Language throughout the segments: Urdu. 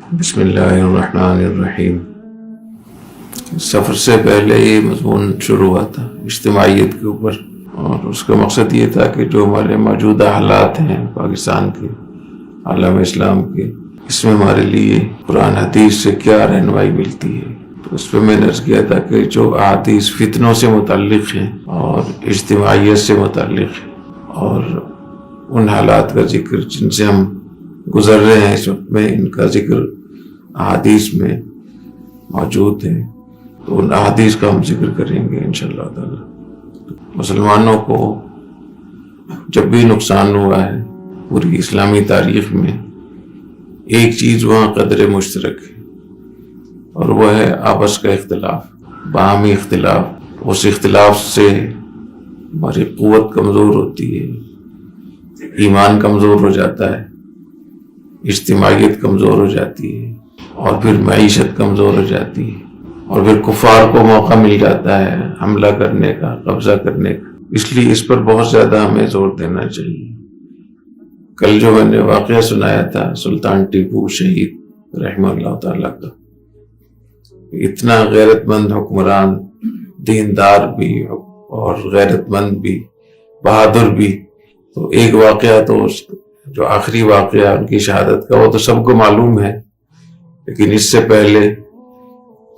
بسم اللہ الرحمن الرحیم۔ سفر سے پہلے یہ مضمون شروع ہوا تھا اجتماعیت کے اوپر، اور اس کا مقصد یہ تھا کہ جو ہمارے موجودہ حالات ہیں پاکستان کے، عالم اسلام کے، اس میں ہمارے لیے قرآن حدیث سے کیا رہنمائی ملتی ہے۔ تو اس پہ میں نے عرض کیا تھا کہ جو احادیث فتنوں سے متعلق ہیں اور اجتماعیت سے متعلق ہیں، اور ان حالات کا ذکر جن سے ہم گزر رہے ہیں اس وقت میں، ان کا ذکر احادیث میں موجود ہے، تو ان احادیث کا ہم ذکر کریں گے انشاءاللہ تعالی۔ مسلمانوں کو جب بھی نقصان ہوا ہے پوری اسلامی تاریخ میں، ایک چیز وہاں قدر مشترک ہے، اور وہ ہے آپس کا اختلاف، باہمی اختلاف۔ اس اختلاف سے ہماری قوت کمزور ہوتی ہے، ایمان کمزور ہو جاتا ہے، اجتماعیت کمزور ہو جاتی ہے، اور پھر معیشت کمزور ہو جاتی ہے، اور پھر کفار کو موقع مل جاتا ہے حملہ کرنے کا، قبضہ کرنے کا۔ اس لیے اس پر بہت زیادہ ہمیں زور دینا چاہیے۔ کل جو میں نے واقعہ سنایا تھا سلطان ٹیپو شہید رحمہ اللہ تعالیٰ کا، اتنا غیرت مند حکمران، دیندار بھی اور غیرت مند بھی، بہادر بھی، تو ایک واقعہ تو جو آخری واقعہ ان کی شہادت کا وہ تو سب کو معلوم ہے، لیکن اس سے پہلے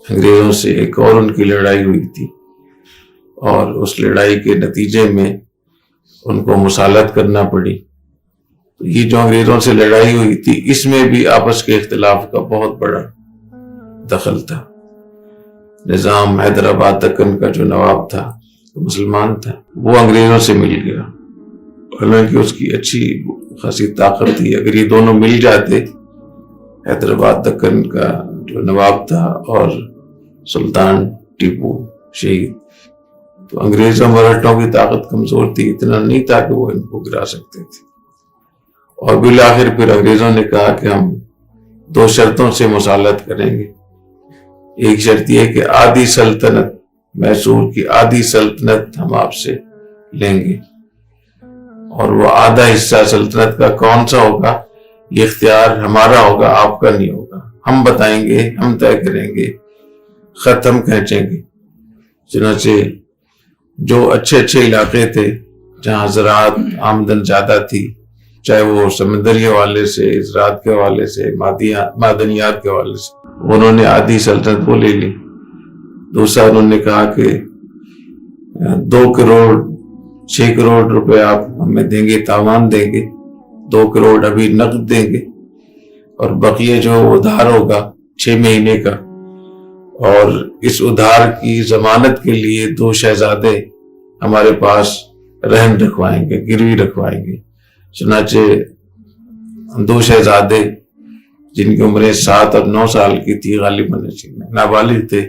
انگریزوں سے ایک اور ان کی لڑائی ہوئی تھی، اور اس لڑائی کے نتیجے میں ان کو مصالحت کرنا پڑی۔ یہ جو انگریزوں سے لڑائی ہوئی تھی، اس میں بھی آپس کے اختلاف کا بہت بڑا دخل تھا۔ نظام حیدرآباد دکن کا جو نواب تھا، مسلمان تھا، وہ انگریزوں سے مل گیا، حالانکہ اس کی اچھی خاصی طاقت تھی۔ اگر یہ دونوں مل جاتے، حیدرآباد دکن کا جو نواب تھا اور سلطان ٹیپو شہید، تو انگریزوں مرہٹوں کی طاقت کمزور تھی، اتنا نہیں تھا کہ وہ ان کو گرا سکتے تھے۔ اور بالآخر پھر انگریزوں نے کہا کہ ہم 2 شرطوں سے مصالحت کریں گے۔ ایک شرط یہ کہ آدھی سلطنت، میسور کی آدھی سلطنت ہم آپ سے لیں گے، اور وہ آدھا حصہ سلطنت کا کون سا ہوگا، یہ اختیار ہمارا ہوگا، آپ کا نہیں ہوگا، ہم بتائیں گے، ہم طے کریں گے، خط ہم کھینچیں گے۔ چنانچہ جو اچھے اچھے علاقے تھے جہاں زراعت آمدن زیادہ تھی، چاہے وہ سمندری حوالے سے، زراعت کے حوالے سے، معدنیات کے حوالے سے، انہوں نے آدھی سلطنت وہ لے لی۔ دوسرا انہوں نے کہا کہ 2 کروڑ 6 کروڑ روپے آپ ہمیں دیں گے، تاوان دیں گے، 2 کروڑ ابھی نقد دیں گے، اور بقیہ جو ادھار ہوگا 6 مہینے کا، اور اس ادھار کی ضمانت کے لیے 2 شہزادے ہمارے پاس رہن رکھوائیں گے، گروی رکھوائیں گے۔ چنانچہ 2 شہزادے جن کی عمریں 7 اور 9 سال کی تھی، غالباً نابالغ تھے،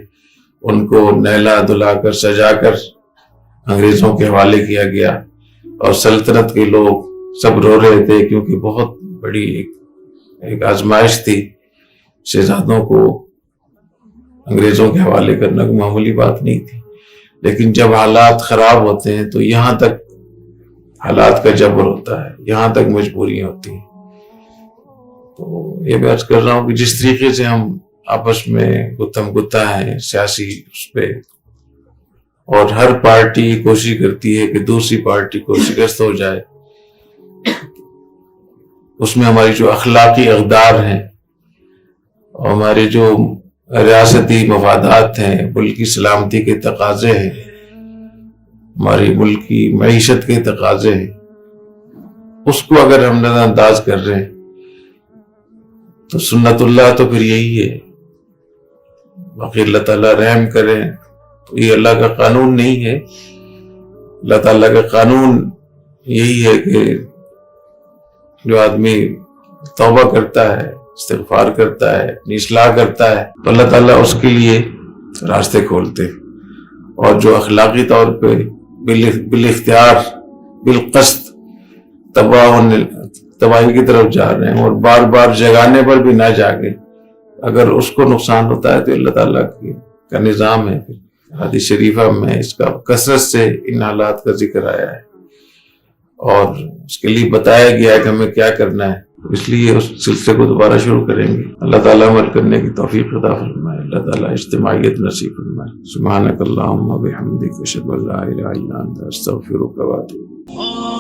ان کو نہلا دھلا کر سجا کر انگریزوں کے حوالے کیا گیا، اور سلطنت کے لوگ سب رو رہے تھے، کیونکہ بہت بڑی ایک آزمائش تھی۔ شہزادوں کو انگریزوں کے حوالے کرنا کوئی معمولی بات نہیں تھی، لیکن جب حالات خراب ہوتے ہیں تو یہاں تک حالات کا جبر ہوتا ہے، یہاں تک مجبوریاں ہوتی ہیں۔ تو یہ میں عرض کر رہا ہوں کہ جس طریقے سے ہم آپس میں گتھم گتھا ہیں سیاسی اس پہ، اور ہر پارٹی کوشش کرتی ہے کہ دوسری پارٹی کو شکست ہو جائے، اس میں ہماری جو اخلاقی اقدار ہیں اور ہمارے جو ریاستی مفادات ہیں، ملکی سلامتی کے تقاضے ہیں، ہماری ملکی معیشت کے تقاضے ہیں، اس کو اگر ہم نظر انداز کر رہے ہیں تو سنت اللہ تو پھر یہی ہے۔ باقی اللہ تعالیٰ رحم کریں، تو یہ اللہ کا قانون نہیں ہے۔ اللہ تعالیٰ کا قانون یہی ہے کہ جو آدمی توبہ کرتا ہے، استغفار کرتا ہے، اپنی اصلاح کرتا ہے، تو اللہ تعالیٰ اس کے لیے راستے کھولتے، اور جو اخلاقی طور پہ بالاختیار بالقصد تباہی کی طرف جا رہے ہیں، اور بار بار جگانے پر بھی نہ جاگے، اگر اس کو نقصان ہوتا ہے تو اللہ تعالیٰ کا نظام ہے۔ حدیث شریفہ میں اس کا کثرت سے ان حالات کا ذکر آیا ہے، اور اس کے لیے بتایا گیا ہے کہ ہمیں کیا کرنا ہے۔ اس لیے اس سلسلے کو دوبارہ شروع کریں گے. اللہ تعالیٰ عمل کرنے کی توفیق عطا فرمائے. اللہ تعالیٰ اجتماعیت نصیب فرمائے. سبحانک اللہم و بحمدک اشہد ان لا الہ الا انت استغفرک و اتوب الیک.